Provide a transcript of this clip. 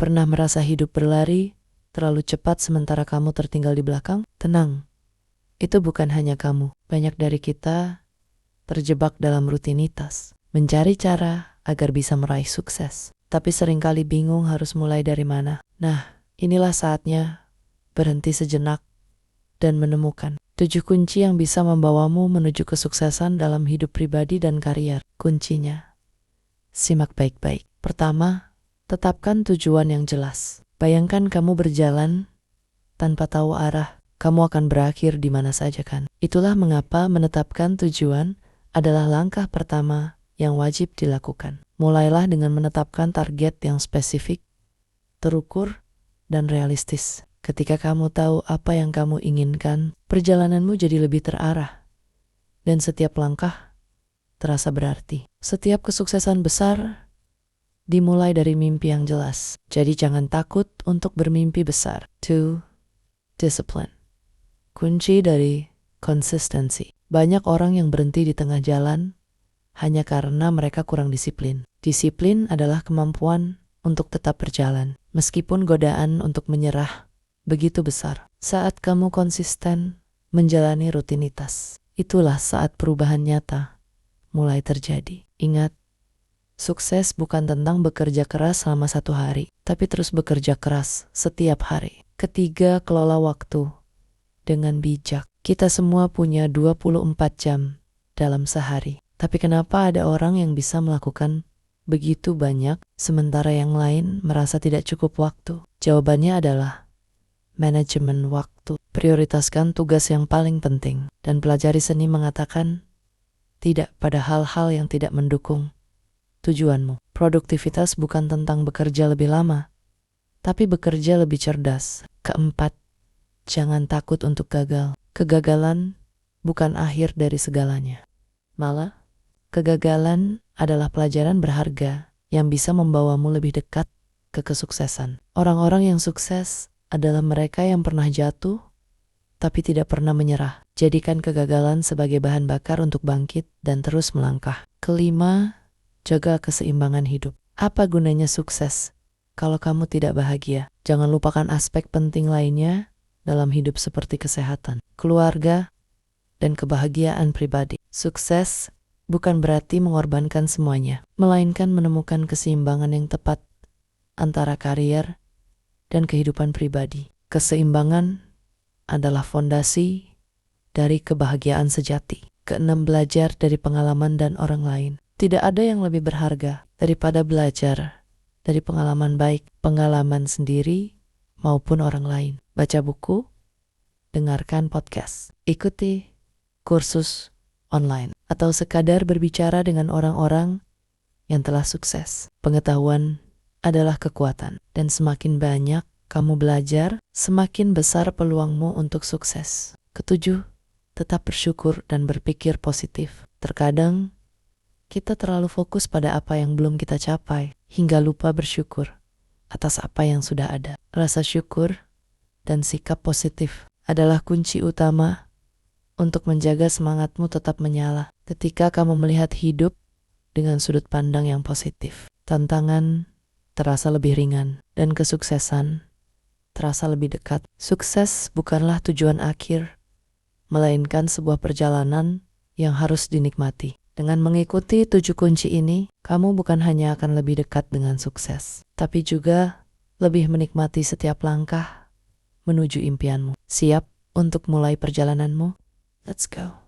Pernah merasa hidup berlari terlalu cepat sementara kamu tertinggal di belakang? Tenang, itu bukan hanya kamu. Banyak dari kita terjebak dalam rutinitas, mencari cara agar bisa meraih sukses. Tapi seringkali bingung harus mulai dari mana. Nah, inilah saatnya berhenti sejenak dan menemukan 7 kunci yang bisa membawamu menuju kesuksesan dalam hidup pribadi dan karier. Kuncinya, simak baik-baik. Pertama, tetapkan tujuan yang jelas. Bayangkan kamu berjalan tanpa tahu arah, kamu akan berakhir di mana saja kan? Itulah mengapa menetapkan tujuan adalah langkah pertama yang wajib dilakukan. Mulailah dengan menetapkan target yang spesifik, terukur, dan realistis. Ketika kamu tahu apa yang kamu inginkan, perjalananmu jadi lebih terarah, dan setiap langkah terasa berarti. Setiap kesuksesan besar dimulai dari mimpi yang jelas. Jadi jangan takut untuk bermimpi besar. 2. Discipline. Kunci dari konsistensi. Banyak orang yang berhenti di tengah jalan hanya karena mereka kurang disiplin. Disiplin adalah kemampuan untuk tetap berjalan, meskipun godaan untuk menyerah begitu besar. Saat kamu konsisten menjalani rutinitas, itulah saat perubahan nyata mulai terjadi. Ingat, sukses bukan tentang bekerja keras selama 1 hari, tapi terus bekerja keras setiap hari. Ketiga, kelola waktu dengan bijak. Kita semua punya 24 jam dalam sehari. Tapi kenapa ada orang yang bisa melakukan begitu banyak, sementara yang lain merasa tidak cukup waktu? Jawabannya adalah manajemen waktu. Prioritaskan tugas yang paling penting, dan pelajari seni mengatakan tidak pada hal-hal yang tidak mendukung tujuanmu. Produktivitas bukan tentang bekerja lebih lama, tapi bekerja lebih cerdas. Keempat, jangan takut untuk gagal. Kegagalan bukan akhir dari segalanya. Malah, kegagalan adalah pelajaran berharga yang bisa membawamu lebih dekat ke kesuksesan. Orang-orang yang sukses adalah mereka yang pernah jatuh, tapi tidak pernah menyerah. Jadikan kegagalan sebagai bahan bakar untuk bangkit dan terus melangkah. Kelima, jaga keseimbangan hidup. Apa gunanya sukses kalau kamu tidak bahagia? Jangan lupakan aspek penting lainnya dalam hidup seperti kesehatan, keluarga, dan kebahagiaan pribadi. Sukses bukan berarti mengorbankan semuanya, melainkan menemukan keseimbangan yang tepat antara karier dan kehidupan pribadi. Keseimbangan adalah fondasi dari kebahagiaan sejati. Keenam, belajar dari pengalaman dan orang lain. Tidak ada yang lebih berharga daripada belajar dari pengalaman baik, pengalaman sendiri maupun orang lain. Baca buku, dengarkan podcast, ikuti kursus online, atau sekadar berbicara dengan orang-orang yang telah sukses. Pengetahuan adalah kekuatan, dan semakin banyak kamu belajar, semakin besar peluangmu untuk sukses. Ketujuh, tetap bersyukur dan berpikir positif. Terkadang kita terlalu fokus pada apa yang belum kita capai, hingga lupa bersyukur atas apa yang sudah ada. Rasa syukur dan sikap positif adalah kunci utama untuk menjaga semangatmu tetap menyala. Ketika kamu melihat hidup dengan sudut pandang yang positif, tantangan terasa lebih ringan dan kesuksesan terasa lebih dekat. Sukses bukanlah tujuan akhir, melainkan sebuah perjalanan yang harus dinikmati. Dengan mengikuti 7 kunci ini, kamu bukan hanya akan lebih dekat dengan sukses, tapi juga lebih menikmati setiap langkah menuju impianmu. Siap untuk mulai perjalananmu? Let's go.